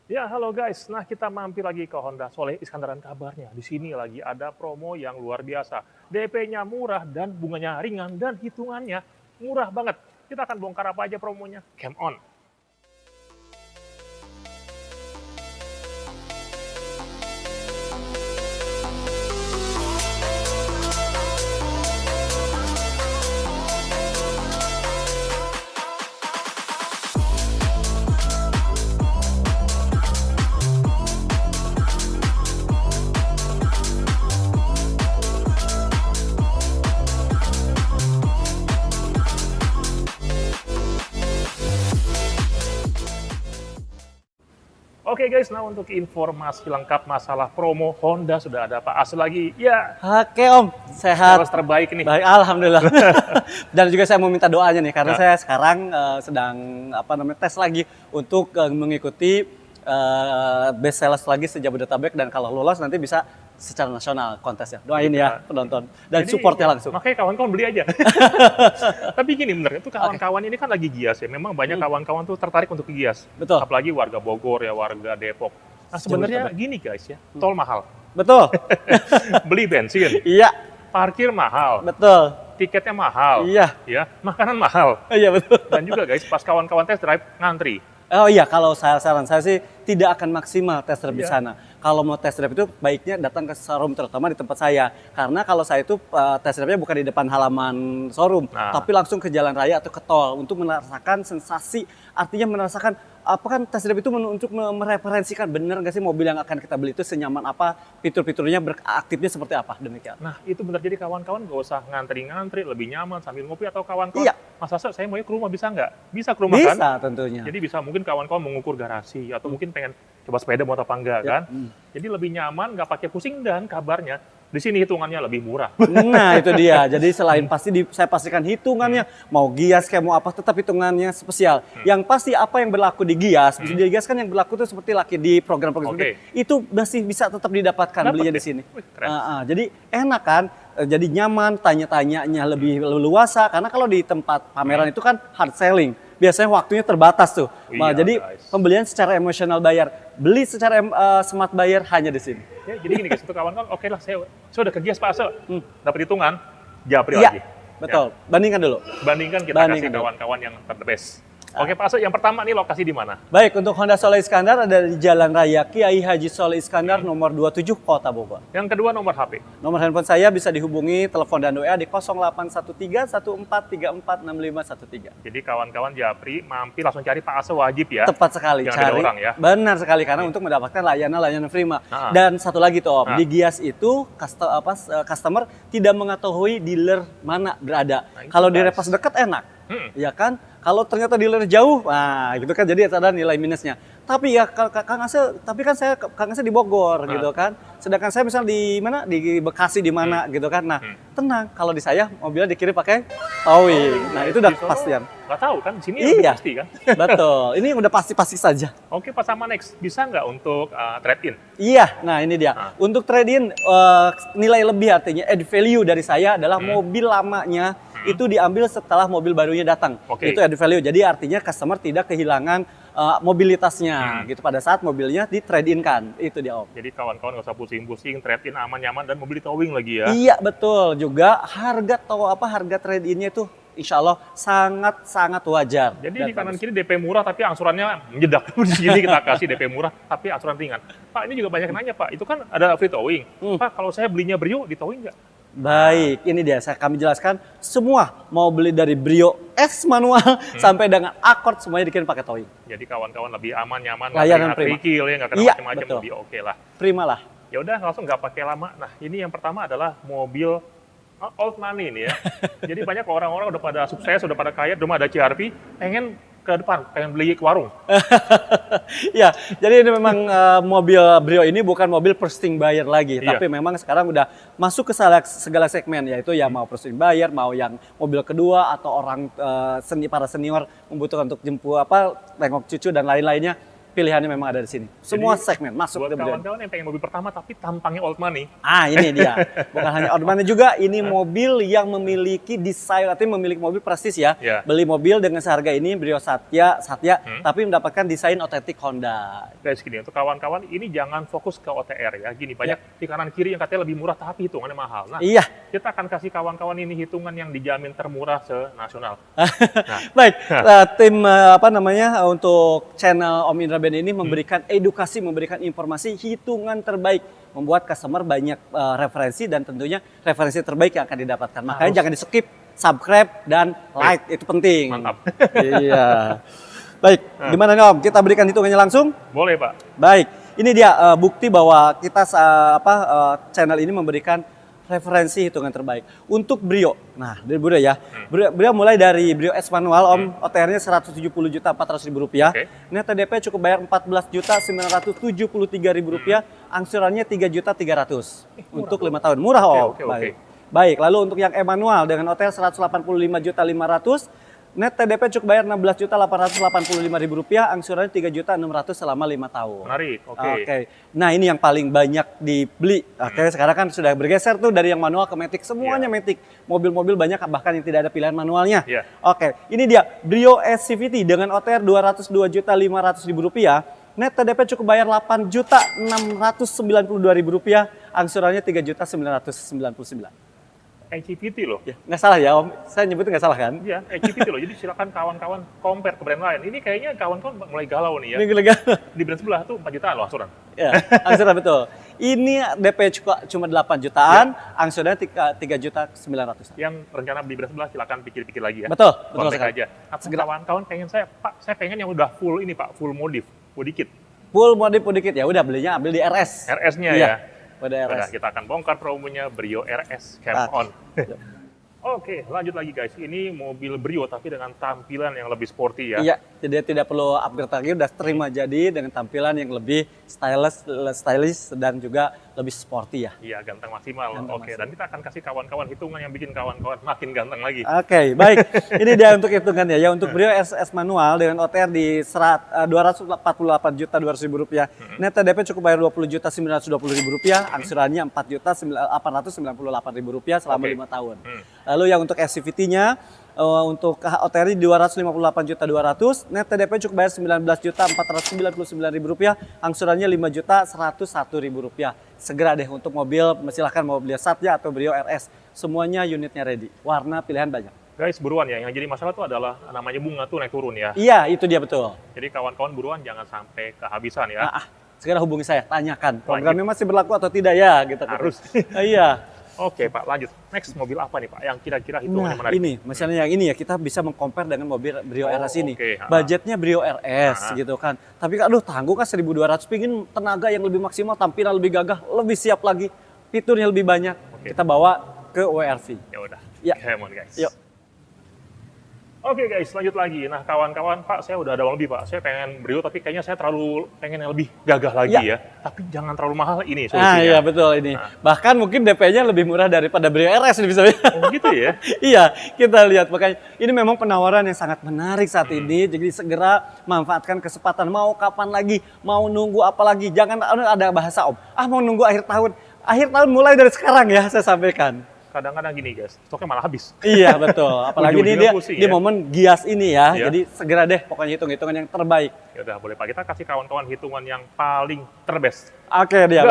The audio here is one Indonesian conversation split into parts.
Ya, halo guys. Nah, kita mampir lagi ke Honda Soleh Iskandaran kabarnya. Di sini lagi ada promo yang luar biasa. DP-nya murah dan bunganya ringan dan hitungannya murah banget. Kita akan bongkar apa aja promonya. Come on. Oke guys, nah untuk informasi lengkap masalah promo Honda sudah ada Pak As lagi. Ya, Oke Om, sehat. sales terbaik nih. Baik, alhamdulillah. Dan juga saya mau minta doanya nih, karena Ya. saya sekarang sedang tes lagi untuk mengikuti best sales lagi se-Jabodetabek, dan kalau lolos nanti bisa secara nasional kontesnya. Doain ya penonton dan Jadi, supportnya langsung. Makanya kawan-kawan beli aja. Tapi gini bener, itu kawan-kawan ini kan lagi gias ya. Memang banyak kawan-kawan tuh tertarik untuk gias. Betul. Apalagi warga Bogor ya, warga Depok. Nah sebenarnya gini guys ya, tol mahal. Betul. Beli bensin, Iya, parkir mahal, betul. tiketnya mahal, Iya. ya, makanan mahal. Iya betul. Dan juga guys, pas kawan-kawan test drive ngantri. Oh iya, kalau saran saya sih tidak akan maksimal test drive di Iya. sana. Kalau mau test drive itu baiknya datang ke showroom, terutama di tempat saya. Karena kalau saya itu test drive-nya bukan di depan halaman showroom, Nah. tapi langsung ke jalan raya atau ke tol untuk merasakan sensasi, artinya merasakan apa kan test drive itu untuk mereferensikan benar nggak sih mobil yang akan kita beli itu senyaman apa, fitur-fiturnya beraktifnya seperti apa, demikian. Nah itu bener, jadi kawan-kawan gak usah ngantri-ngantri, lebih nyaman sambil ngopi. Atau kawan-kawan, Iya. Mas Asa saya maunya ke rumah, bisa nggak? Bisa ke rumah kan? Bisa tentunya. Jadi bisa mungkin kawan-kawan mengukur garasi atau mungkin pengen coba sepeda mau atau apa enggak Ya, kan. Jadi lebih nyaman, nggak pakai pusing, dan kabarnya di sini hitungannya lebih murah. Nah itu dia, jadi selain saya pastikan hitungannya, mau Gias kayak mau apa, tetap hitungannya spesial. Yang pasti apa yang berlaku di Gias, di Gias kan yang berlaku itu seperti laki di program-program Oke. itu masih bisa tetap didapatkan Dapat belinya ya? di sini. Wih, keren. Jadi enak kan, jadi nyaman, tanya-tanyanya lebih leluasa, karena kalau di tempat pameran itu kan hard selling. Biasanya waktunya terbatas tuh. Iya, Jadi guys. pembelian secara emosional bayar, beli secara smart bayar hanya di sini. Ya, jadi gini guys, itu kawan-kawan, oke lah saya udah ke Gias Pak Ase, dapat hitungan, japri Iya, lagi. betul. Bandingkan dulu. Ya, bandingkan kita Bandingkan kasih dulu. kawan-kawan yang terbest. Oke Pak Ase, yang pertama nih lokasi di mana? Baik, untuk Honda Soleh Iskandar ada di Jalan Raya Kiai Haji Soleh Iskandar nomor 27 Kota Bogor. Yang kedua nomor HP. Nomor handphone saya bisa dihubungi telepon dan WA di 0813 1434 6513. Jadi kawan-kawan japri mampir langsung cari Pak Ase, wajib ya. Tepat sekali, Jangan beda cari. orang ya. Benar sekali, karena untuk mendapatkan layanan prima. Nah. Dan satu lagi tuh Om, Nah. di Gias itu customer tidak mengetahui dealer mana berada. Nah, itu, Kalau di guys. repas dekat enak, ya kan? Kalau ternyata dealer jauh, nah gitu kan, jadi ada nilai minusnya. Tapi ya Kang Ase, tapi kan Kang Ase di Bogor gitu kan. Sedangkan saya misal di mana, di Bekasi di mana gitu kan. Nah, tenang, kalau di saya mobilnya dikirim pakai towing. Nah, itu udah Di Solo kepastian. Nggak tahu kan, di sini lebih Iya. pasti kan. Betul. Ini udah pasti saja. Oke Pak Sama, next bisa nggak untuk trade-in? Iya, nah ini dia. Nah. Untuk trade-in, nilai lebih artinya add value dari saya adalah mobil lamanya itu diambil setelah mobil barunya datang. Oke. Itu add value. Jadi artinya customer tidak kehilangan mobilitasnya gitu pada saat mobilnya di trade-in kan. Itu dia Om. Jadi kawan-kawan nggak usah pusing-pusing, trade-in aman-nyaman, dan mobil di towing lagi ya. Iya betul. Juga harga trade-innya itu insya Allah sangat wajar. Jadi dan di kanan bagus. kiri DP murah tapi angsurannya menjedak. Di sini kita kasih DP murah tapi angsuran ringan. Pak, ini juga banyak yang nanya Pak, itu kan ada free towing. Pak, kalau saya belinya Brio, di towing nggak? Baik, ini dia kami jelaskan semua, mau beli dari Brio S manual sampai dengan Accord semuanya dikirim pakai towing. Jadi kawan-kawan lebih aman, nyaman, Layanan nggak prima. kerikil ya, nggak kena Iya, macam-macam, betul. lebih oke lah. Prima lah. Ya udah langsung nggak pakai lama. Nah, ini yang pertama adalah mobil old money nih ya. Jadi banyak orang-orang udah pada sukses, udah pada kaya, rumah ada CRV, pengen ke depan, pengen beli ke warung. Ya, jadi ini memang mobil Brio ini bukan mobil first thing buyer lagi, Iya. tapi memang sekarang udah masuk ke segala segmen, yaitu ya mau first thing buyer, mau yang mobil kedua, atau orang para senior membutuhkan untuk jemput tengok cucu dan lain-lainnya. pilihannya memang ada di sini. Semua Jadi, segmen masuk buat ke Brio. kawan-kawan yang pengen mobil pertama tapi tampangnya old money. Ah, ini dia. Bukan hanya old money juga, ini mobil yang memiliki desain, artinya memiliki mobil prestis ya. Ya. Beli mobil dengan seharga ini, Brio Satya, tapi mendapatkan desain otentik Honda. Guys, gini, untuk kawan-kawan ini jangan fokus ke OTR ya. Gini, banyak di kanan kiri yang katanya lebih murah tapi hitungannya mahal. Nah, Iya. kita akan kasih kawan-kawan ini hitungan yang dijamin termurah se-nasional. Baik, tim untuk channel Om Indra Band ini memberikan edukasi, memberikan informasi hitungan terbaik, membuat customer banyak referensi dan tentunya referensi terbaik yang akan didapatkan. Makanya jangan di skip, subscribe dan like, itu penting. Mantap. Iya. Baik, gimana nih Om? Kita berikan hitungannya langsung? Boleh, Pak. Baik, ini dia bukti bahwa kita channel ini memberikan referensi hitungan terbaik untuk Brio. Nah, dari Brio ya. Brio mulai dari Brio S manual Om, OTR-nya 170.400.000 rupiah. Net TDP cukup bayar 14.973.000 rupiah. Angsurannya 3.300.000 untuk 5 tahun. Murah Om. Baik, lalu untuk yang E manual dengan OTR 185.500.000. Net TDP cukup bayar 16.885.000 rupiah, angsurannya 3.600.000 selama 5 tahun. Menarik, oke. Nah ini yang paling banyak dibeli. Oke, sekarang kan sudah bergeser tuh dari yang manual ke Matic, semuanya Matic. Mobil-mobil banyak bahkan yang tidak ada pilihan manualnya. Oke, ini dia Brio S CVT dengan OTR 202.500.000 rupiah. Net TDP cukup bayar 8.692.000 rupiah, angsurannya 3.999.000. ECVT loh. Ya, nggak salah ya Om, saya nyebutnya nggak salah kan? Iya, ECVT loh. Jadi silakan kawan-kawan compare ke brand lain. Ini kayaknya kawan-kawan mulai galau nih ya. Ini lega. Di brand sebelah tuh 4 jutaan loh angsuran. Ya, angsuran betul. Ini DP cuma 8 jutaan, angsurannya 3.900.000. Yang rencana beli brand sebelah silakan pikir-pikir lagi ya. Betul Kontak sekali. aja. Atau kawan-kawan pengen saya pengen yang udah full ini Pak, full modif, dikit. Full modif dikit ya, udah belinya ambil di RS. RS-nya Iya. ya. Pada RS. Kita akan bongkar promonya Brio RS Camp On. Oke, lanjut lagi guys. Ini mobil Brio tapi dengan tampilan yang lebih sporty ya. Iya, jadi tidak perlu upgrade lagi, udah terima jadi dengan tampilan yang lebih stylish dan juga lebih sporty ya. Iya, ganteng maksimal. Oke, dan kita akan kasih kawan-kawan hitungan yang bikin kawan-kawan makin ganteng lagi. Oke, baik. Ini dia untuk hitungannya ya. Untuk Brio SS manual dengan OTR di 248.200.000 rupiah. Net TDP cukup bayar 20.920.000 rupiah. Angsurannya 4.898.000 rupiah selama 5 tahun. Lalu yang untuk SCVT-nya untuk OTR di 258.200.000, net TDP cukup bayar 19.499.000 rupiah, angsurannya 5.101.000 rupiah. Segera deh untuk mobil, silahkan mau beli Satya atau Brio RS, semuanya unitnya ready. Warna pilihan banyak. Guys, buruan ya. Yang jadi masalah tuh adalah namanya bunga tuh naik turun ya. Iya, itu dia betul. Jadi kawan-kawan buruan jangan sampai kehabisan ya. Segera hubungi saya, tanyakan programnya masih berlaku atau tidak ya, gitu. Harus. Iya. Oke Pak, lanjut. Next mobil apa nih Pak yang kira-kira hitungannya menarik? Ini, misalnya yang ini ya, kita bisa meng-compare dengan mobil Brio RS ini. Oke. Budgetnya Brio RS gitu kan. Tapi aduh tangguh kan 1.200, pingin tenaga yang lebih maksimal, tampilan lebih gagah, lebih siap lagi, fiturnya lebih banyak. Kita bawa ke WRV. Ya udah. Ya. Come on guys. Yuk. Oke guys, lanjut lagi. Nah kawan-kawan, Pak, saya udah ada uang lebih Pak. Saya pengen Brio, tapi kayaknya saya pengen yang lebih gagah lagi ya. Tapi jangan terlalu mahal ini solusinya. Iya betul ini. Bahkan mungkin DP-nya lebih murah daripada Brio RS bisa. Oh gitu ya? Iya, kita lihat. Makanya ini memang penawaran yang sangat menarik saat ini. Jadi segera manfaatkan kesempatan. Mau kapan lagi, mau nunggu apa lagi. Jangan ada bahasa Om. Mau nunggu akhir tahun. Akhir tahun mulai dari sekarang ya, saya sampaikan. Kadang-kadang gini guys, stoknya malah habis. Iya betul, apalagi ini dia di momen gias ini ya, jadi segera deh pokoknya hitung-hitungan yang terbaik. Ya udah boleh Pak, kita kasih kawan-kawan hitungan yang paling terbest. Oke dia.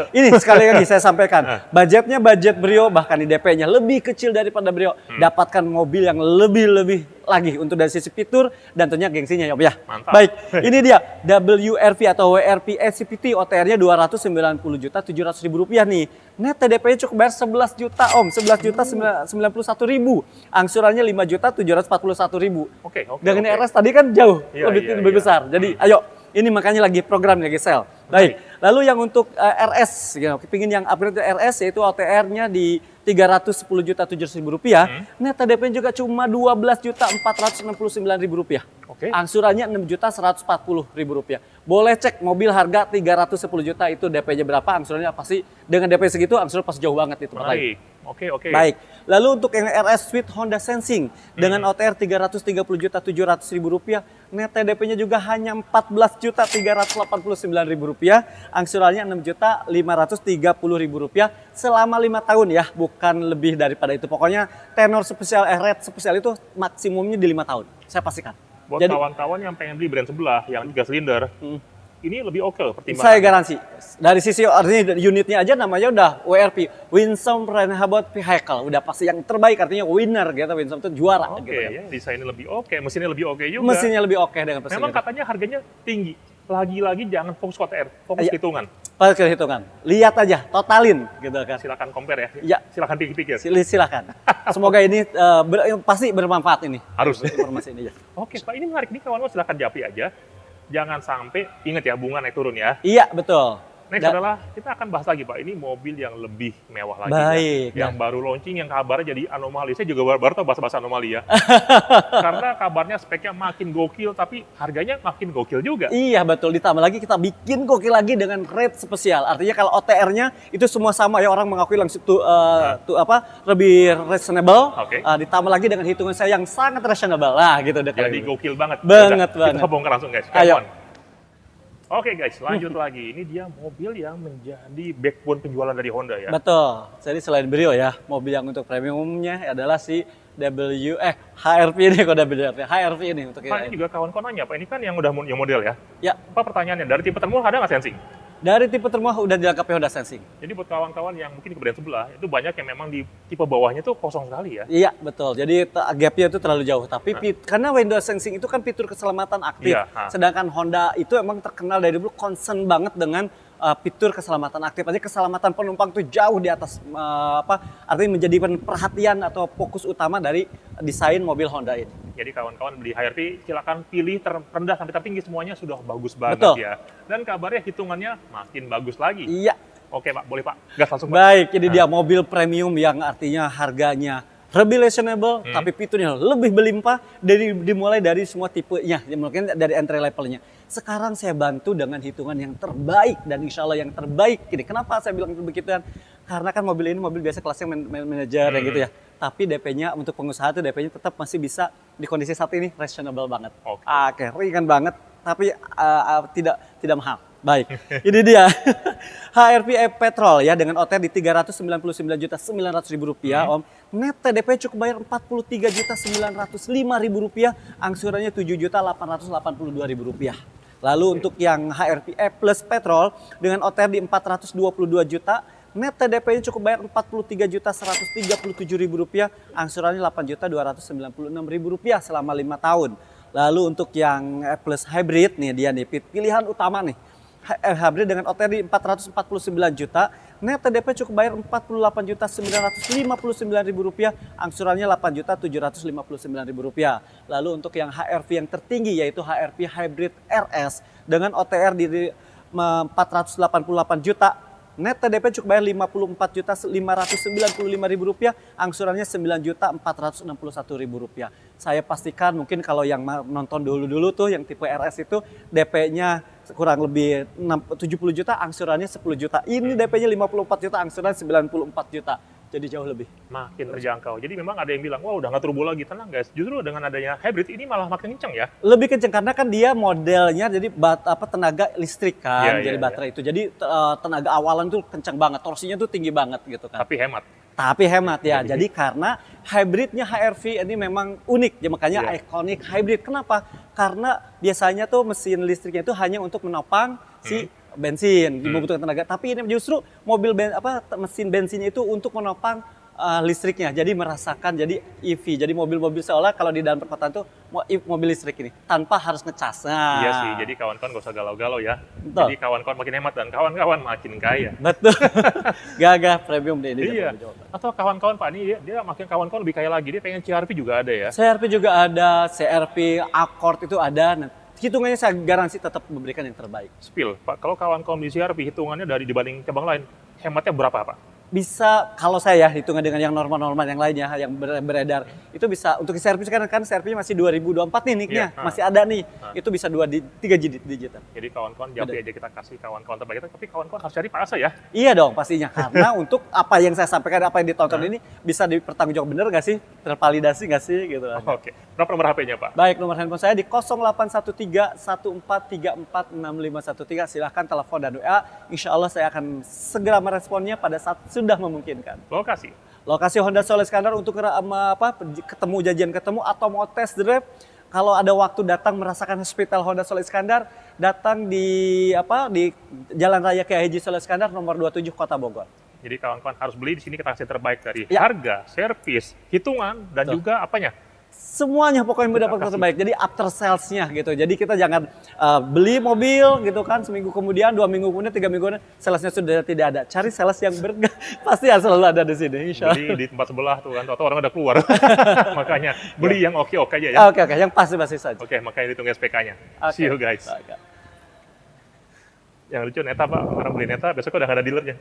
Ini sekali lagi saya sampaikan, budgetnya budget Brio, bahkan di DP-nya lebih kecil daripada Brio. Dapatkan mobil yang lebih lagi untuk dari sisi fitur dan tentunya gengsinya ya. Mantap. Baik, ini dia WRV atau WRP SCVT, OTR-nya 290.700.000 rupiah nih. Net TDP-nya cukup bayar 11 juta Om, 11.091.000. Angsurannya 5.741.000. Oke. Dengan RS tadi kan jauh, lebih besar. Jadi ayo, ini makanya lagi program lagi sel. Baik, lalu yang untuk RS, pingin yang upgrade RS yaitu OTR-nya di 310.700.000 rupiah. Net TDP juga cuma 12.469.000 rupiah. Oke. Angsurannya Rp6.140.000. Boleh cek mobil harga 310 juta itu DP-nya berapa, angsurannya pasti dengan DP segitu angsuran pas jauh banget itu. Baik. Oke. Baik. Lalu untuk yang RS Suite Honda Sensing dengan OTR Rp330.700.000, net TDP-nya juga hanya Rp14.389.000, angsurannya Rp6.530.000 selama 5 tahun ya, bukan lebih daripada itu. Pokoknya tenor spesial rate spesial itu maksimumnya di 5 tahun. Saya pastikan. Buat kawan-kawan yang pengen beli brand sebelah yang 3 silinder, ini lebih oke loh pertimbangan. Saya garansi. Dari sisi artinya unitnya aja namanya udah WRP, Winsome Rehoboth Vehicle. Udah pasti yang terbaik, artinya winner gitu. Winsome itu juara Oke, gitu kan. ya, desainnya lebih oke, mesinnya lebih oke juga. Mesinnya lebih oke dengan mesinnya. Memang katanya harganya tinggi. Lagi-lagi jangan fokus ke OTR, fokus Iya. ke hitungan. Pas ke hitungan. Lihat aja, totalin gitu kan. Silakan compare ya. Ya. Silakan pikir-pikir. Silakan. Semoga ini pasti bermanfaat ini. Harus. Informasi ini ya. Oke, Pak, ini menarik nih kawan-kawan, silakan japri aja. Jangan sampai, ingat ya, bunga naik turun ya. Iya, betul. Next adalah, kita akan bahas lagi Pak, ini mobil yang lebih mewah lagi. Baik, Ya. Yang baru launching, yang kabarnya jadi anomali. Saya juga baru tahu bahasa-bahasa anomali ya. Karena kabarnya speknya makin gokil, tapi harganya makin gokil juga. Iya betul, ditambah lagi kita bikin gokil lagi dengan rate spesial. Artinya kalau OTR-nya itu semua sama ya, orang mengakui langsung lebih reasonable. Oke. Ditambah lagi dengan hitungan saya yang sangat reasonable lah gitu deh. Jadi gokil banget. Banget, Udah, banget. Kita bongkar langsung guys. Ayo. Come on. Oke guys, lanjut lagi. Ini dia mobil yang menjadi backbone penjualan dari Honda ya. Betul. Jadi selain Brio ya, mobil yang untuk premiumnya adalah si HRV ini kode benernya. HRV ini untuk Pak, ini juga kawan-kawan nanya, Pak, ini kan yang udah yang model ya. Ya, Pak, pertanyaannya, dari tipe termurah ada nggak sensing? dari tipe termurah udah dilengkapi Honda Sensing. Jadi buat kawan-kawan yang mungkin ke brand sebelah, itu banyak yang memang di tipe bawahnya tuh kosong sekali ya. Iya, betul. Jadi gapnya itu terlalu jauh. Tapi karena Honda Sensing itu kan fitur keselamatan aktif. Iya, Sedangkan Honda itu emang terkenal dari dulu concern banget dengan fitur keselamatan aktif. Artinya keselamatan penumpang tuh jauh di atas artinya menjadi perhatian atau fokus utama dari desain mobil Honda ini. Jadi kawan-kawan beli HRV, silakan pilih terendah sampai tertinggi, semuanya sudah bagus banget Betul. ya. Dan kabarnya hitungannya makin bagus lagi. Iya. Oke Pak, boleh Pak, gas langsung Pak. Baik, ini dia mobil premium yang artinya harganya lebih reasonable, tapi fiturnya lebih berlimpah, dimulai dari semua tipenya, mungkin dari entry levelnya. Sekarang saya bantu dengan hitungan yang terbaik, dan insya Allah yang terbaik. Ini kenapa saya bilang begitu kan? Karena kan mobil ini mobil biasa kelasnya manajer ya gitu ya. Tapi DP-nya untuk pengusaha itu DP-nya tetap masih bisa di kondisi saat ini reasonable banget. Oke, ringan banget, tapi tidak mahal. Baik, ini dia HRV petrol ya dengan OTR di Rp399.900.000 Om. Net TDP cukup bayar Rp45.905.000, angsurannya Rp7.882.000. Lalu untuk yang HRV E Plus petrol dengan OTR di 422 juta, net TDP-nya cukup bayar Rp43.137.000, angsurannya Rp8.296.000 selama 5 tahun. Lalu untuk yang E Plus Hybrid nih dia nih pilihan utama nih. Hybrid dengan OTR di 449 juta, net TDP cukup bayar Rp48.959.000, angsurannya Rp8.759.000. Lalu untuk yang HRV yang tertinggi yaitu HRV Hybrid RS dengan OTR di 488 juta, net TDP cukup bayar Rp54.595.000, angsurannya Rp9.461.000. Saya pastikan mungkin kalau yang nonton dulu-dulu tuh yang tipe RS itu DP-nya kurang lebih 70 juta, angsurannya 10 juta. Ini DP-nya 54 juta, angsuran 94 juta. Jadi jauh lebih. Makin terjangkau. Jadi memang ada yang bilang, wah udah nggak turbo lagi. Tenang guys, justru dengan adanya hybrid ini malah makin kenceng ya. Lebih kenceng karena kan dia modelnya jadi tenaga listrik kan, Iya, jadi iya, baterai itu. Jadi tenaga awalan tuh kenceng banget, torsinya tuh tinggi banget gitu kan. Tapi hemat. Tapi hemat ya. Jadi karena hybridnya HRV ini memang unik, ya makanya ikonik hybrid. Kenapa? Karena biasanya tuh mesin listriknya itu hanya untuk menopang si bensin, membutuhkan tenaga. Tapi ini justru mobil mesin bensinnya itu untuk menopang listriknya. Jadi merasakan jadi EV. Jadi mobil-mobil seolah kalau di dalam perkotaan tuh mobil listrik ini tanpa harus ngecas. Nah. Iya sih. Jadi kawan-kawan gak usah galau-galau ya. Betul. Jadi kawan-kawan makin hemat dan kawan-kawan makin kaya. Betul. Gagah premium deh ini. Iya. Atau kawan-kawan Pak ini dia makin kawan-kawan lebih kaya lagi. Dia pengen CRV juga ada ya. CRV juga ada, CRV Accord itu ada. Nah, hitungannya saya garansi tetap memberikan yang terbaik. Spill, Pak, kalau kawan-kawan di CRV hitungannya dari dibanding cabang lain, hematnya berapa Pak? bisa kalau saya hitungan dengan yang normal-normal yang lainnya yang beredar itu bisa untuk servis kan servisnya masih 2024 nih nicknya Iya, masih ada nih itu bisa 3 digitan. Jadi kawan-kawan jawab aja kita kasih kawan-kawan terbaik kita, tapi kawan-kawan harus cari Pak Asa ya. Iya dong pastinya karena untuk apa yang saya sampaikan apa yang ditonton ini bisa dipertanggungjawab bener nggak sih tervalidasi nggak sih gitu. Oke, berapa nomor HP-nya Pak? Baik, nomor handphone saya di 0813 1434 5513. Silahkan telepon dan WA. Insya Allah saya akan segera meresponnya pada saat sudah memungkinkan. Lokasi Honda Soul Iskandar untuk ketemu janjian ketemu atau mau test drive. Kalau ada waktu datang merasakan hospital Honda Soul Iskandar, datang di Jalan Raya Kiai Haji Soul Iskandar nomor 27 Kota Bogor. Jadi kawan-kawan harus beli di sini kita kasih terbaik dari harga, servis, hitungan dan juga apanya? Semuanya pokoknya mendapatkan terbaik. Jadi after sales-nya gitu. Jadi kita jangan beli mobil gitu kan seminggu kemudian, 2 minggu kemudian, 3 minggu kemudian salesnya sudah tidak ada. Cari sales yang pasti selalu ada di sini. Insya Allah. Beli di tempat sebelah tuh kan, atau orang udah keluar. Makanya beli yang oke-oke aja ya. Oke, yang pasti saja. Oke, makanya hitung SPK-nya. See you guys. Yang lucu Neta Pak, orang beli Neta besok udah gak ada dealernya.